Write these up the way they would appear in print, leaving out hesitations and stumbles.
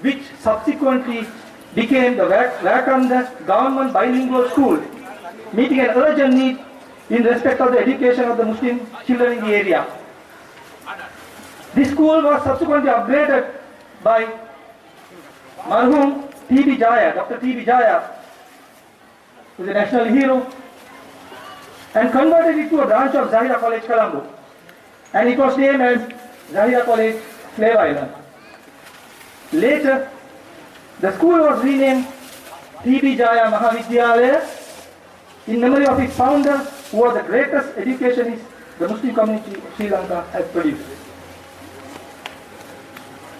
which subsequently became the Wekande Government Bilingual School, meeting an urgent need in respect of the education of the Muslim children in the area. This school was subsequently upgraded by Marhum T.B. Jaya, Dr. T.B. Jaya, who is a national hero, and converted it to a branch of Zahira College, Colombo. And it was named as Zahira College, Slave Island. Later, the school was renamed T.B. Jaya Mahavidyalaya in memory of its founder, who was the greatest educationist the Muslim community of Sri Lanka has produced.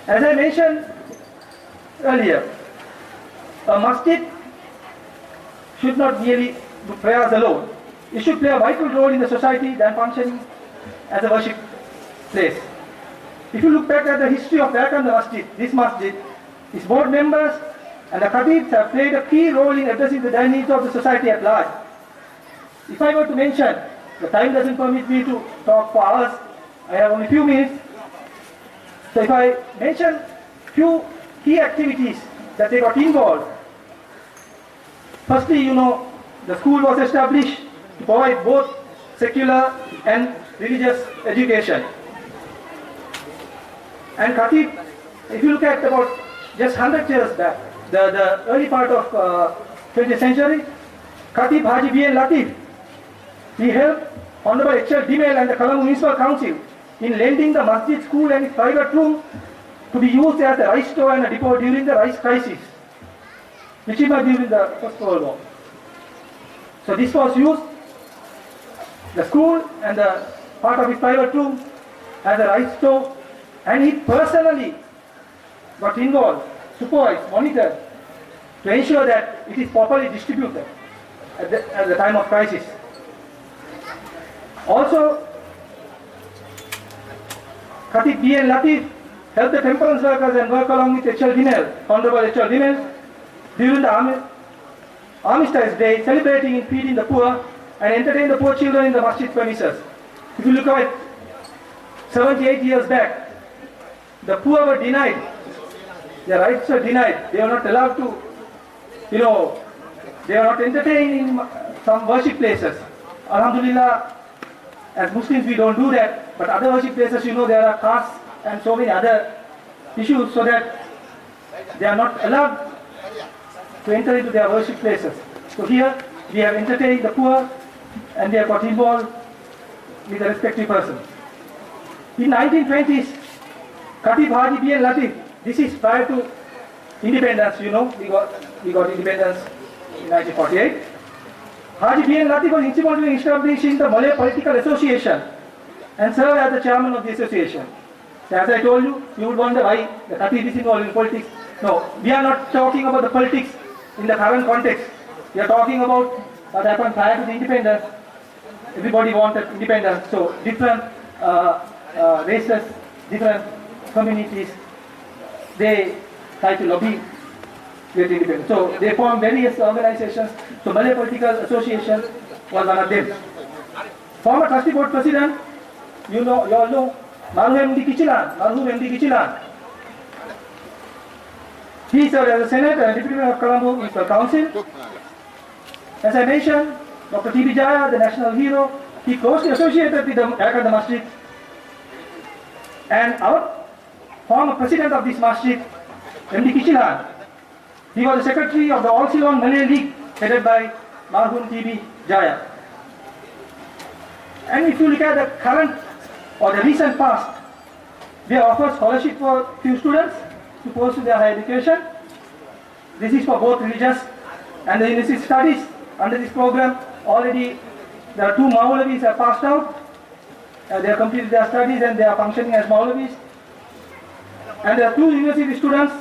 As I mentioned earlier, a masjid should not merely do prayers alone. It should play a vital role in the society than functioning as a worship place. If you look back at the history of Wekande Masjid, this masjid, its board members and the Khatibs have played a key role in addressing the needs of the society at large. If I were to mention, the time doesn't permit me to talk for hours, I have only a few minutes. So if I mention few key activities that they got involved. Firstly, the school was established to provide both secular and religious education. And Khatib, if you look at about just 100 years back, the early part of 20th century, Khatib Haji B.N. Latiff, he helped Honorable H.L. Dimel and the Colombo Municipal Council in lending the masjid school and its private room to be used as a rice store and a depot during the rice crisis, which was during the First World War. So this was used, the school and the part of his private room as a rice store, and he personally got involved, supervised, monitored to ensure that it is properly distributed at the time of crisis. Also, Khatib B.N. Latiff helped the temperance workers and work along with H.L. Dimel, Honorable H.L. Dimel, during the Armistice Day, celebrating in feeding the poor and entertain the poor children in the masjid premises. If you look at it, 78 years back, the poor were denied, their rights were denied, they were not allowed to, they were not entertained in some worship places. Alhamdulillah, as Muslims we don't do that, but other worship places, there are castes and so many other issues, so that they are not allowed to enter into their worship places. So here we have entertained the poor and they have got involved with the respective person. In 1920s, Khatib Haji B.N. Latiff, this is prior to independence, we got independence in 1948. Haji B.N. Latiff was instrumental in establishing the Malay Political Association and served as the chairman of the association. So as I told you, you would wonder why the Khatib is involved in politics. No, we are not talking about the politics in the current context. We are talking about what happened prior to the independence. Everybody wanted independence, so different races, different communities, they try to lobby to get independence. So they formed various organizations. So Malay Political Association was one of them. Former Trustee Board President, you all know, Marhum M.D. Kichilan. He served as a senator and deputy mayor of Colombo Municipal Council. As I mentioned, Dr. T.B. Jaya, the national hero, he closely associated with the Wekande Masjid. And our former president of this masjid, M.D. Kichilan, he was the secretary of the All Ceylon Malay League, headed by Marhum T.B. Jaya. And if you look at the current or the recent past, they offer scholarship for few students to pursue their higher education. This is for both religious and the university studies. Under this program, already there are 2 Maulavis have passed out. They have completed their studies and they are functioning as Maulavis. And there are 2 university students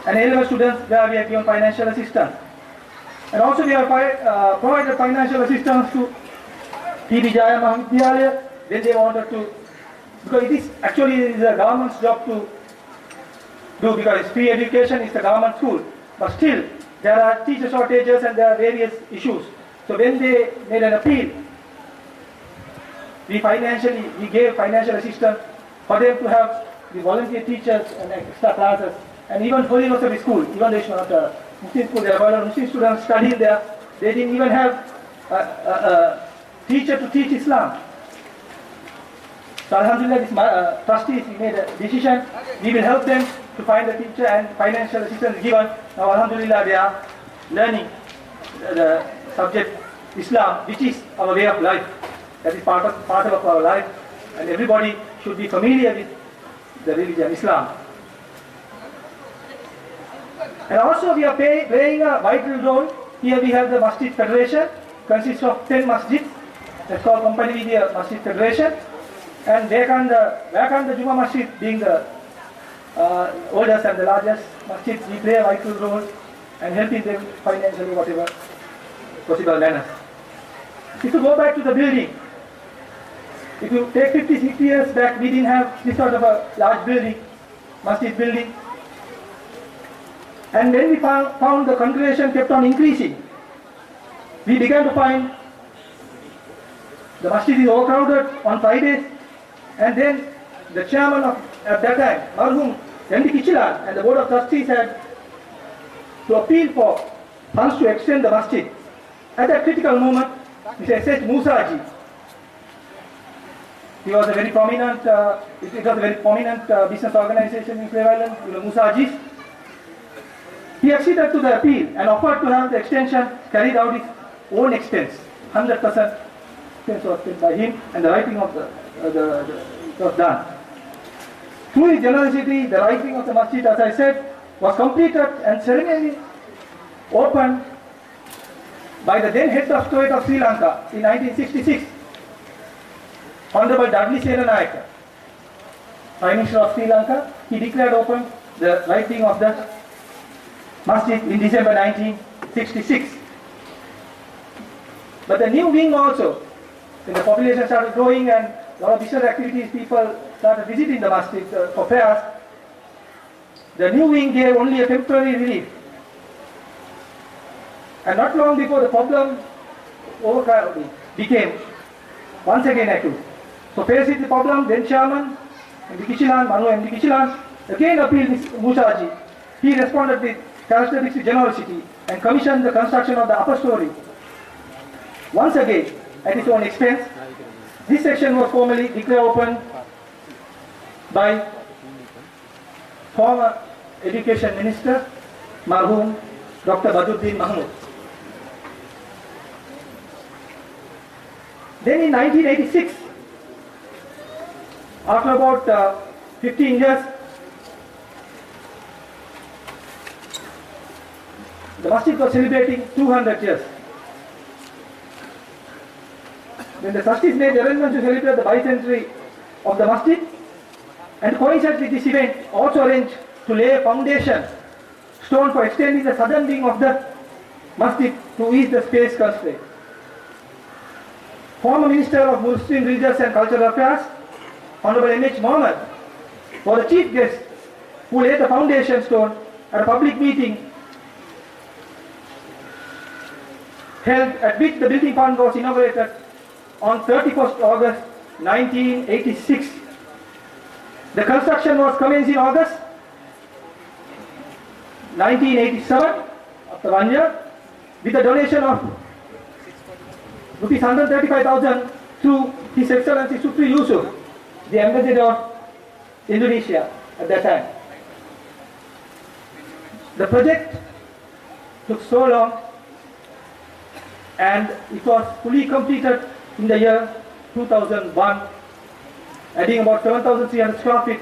and A-level students where we have given financial assistance. And also we have provided financial assistance to T.B. Jaya Mahavidyalaya when they wanted to, because it is actually the government's job to do, because free education is the government school. But still, there are teacher shortages and there are various issues. So when they made an appeal, we gave financial assistance for them to have the volunteer teachers and extra classes and even Holy Rosary School, even though it's not a Muslim school, there are a lot of Muslim students studying there. They didn't even have a teacher to teach Islam. So Alhamdulillah, this trustees made a decision. We will help them to find a teacher and financial assistance given. Now Alhamdulillah, they are learning the subject Islam, which is our way of life. That is part of our life, and everybody should be familiar with the religion Islam. And also we are playing a vital role. Here we have the Masjid Federation, consists of 10 masjids. That's called company with the Masjid Federation. And Wekande Juma Masjid being the oldest and the largest masjid, we play a vital role and helping them financially, whatever possible manners. If you go back to the building, if you take 50 years back, we didn't have this sort of a large building, masjid building. And when we found the congregation kept on increasing, we began to find the masjid is overcrowded on Fridays, and then the chairman at that time, Marhum M.D. Kichilan, and the board of trustees had to appeal for funds to extend the masjid. At that critical moment, Mr. S.H. Musaji, he was a very prominent, it was a very prominent business organization in Slave Island, Musajis. He acceded to the appeal and offered to have the extension carried out his own expense. 100% expense was paid by him, and the writing of it was done. Through his generosity, the writing of the masjid, as I said, was completed and ceremonially opened by the then head of state of Sri Lanka in 1966, Honorable Dudley Senanayake, Prime Minister of Sri Lanka. He declared open the writing of the masjid in December 1966. But the new wing also, when the population started growing and a lot of business activities, people started visiting the masjid for prayers, the new wing gave only a temporary relief. And not long before, the problem became once again acute. So faced with the problem, then chairman M.D. Kichilan, Manu M.D. Kichilan, again appealed Mr. Musaji. He responded with characteristic generosity and commissioned the construction of the upper story. Once again, at his own expense, this section was formally declared open by former Education Minister, Marhum Dr. Badruddin Mahmud. Then in 1986, after about 15 years, the masjid was celebrating 200 years. When the trustees made the arrangements to celebrate the bicentenary of the masjid, and coincided with this event, also arranged to lay a foundation stone for extending the southern wing of the masjid to ease the space constraint. Former Minister of Muslim Religious and Cultural Affairs, Honorable M.H. Mohammed, was the chief guest who laid the foundation stone at a public meeting held at which the building fund was inaugurated on 31st August 1986. The construction was commenced in August 1987, after 1 year, with a donation of ₹135,000 through His Excellency Supri Yusuf, the Ambassador of Indonesia at that time. The project took so long, and it was fully completed in the year 2001, adding about 7,300 square feet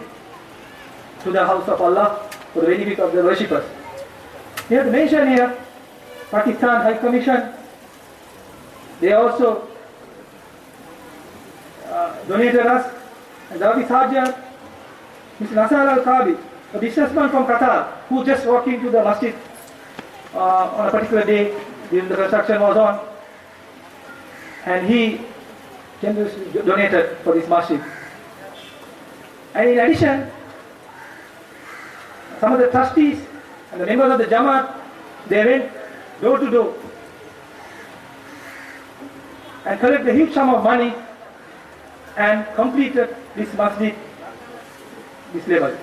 to the house of Allah for the benefit of the worshippers. We have to mention here Pakistan High Commission. They also donated us, and the Sergeant, Mr. Nasser Al-Kabi, a businessman from Qatar, who just walked into the masjid on a particular day during the construction was on, and he generously donated for this masjid. And in addition, some of the trustees and the members of the Jamaat, they went door to door and collected a huge sum of money and completed this masjid, this level.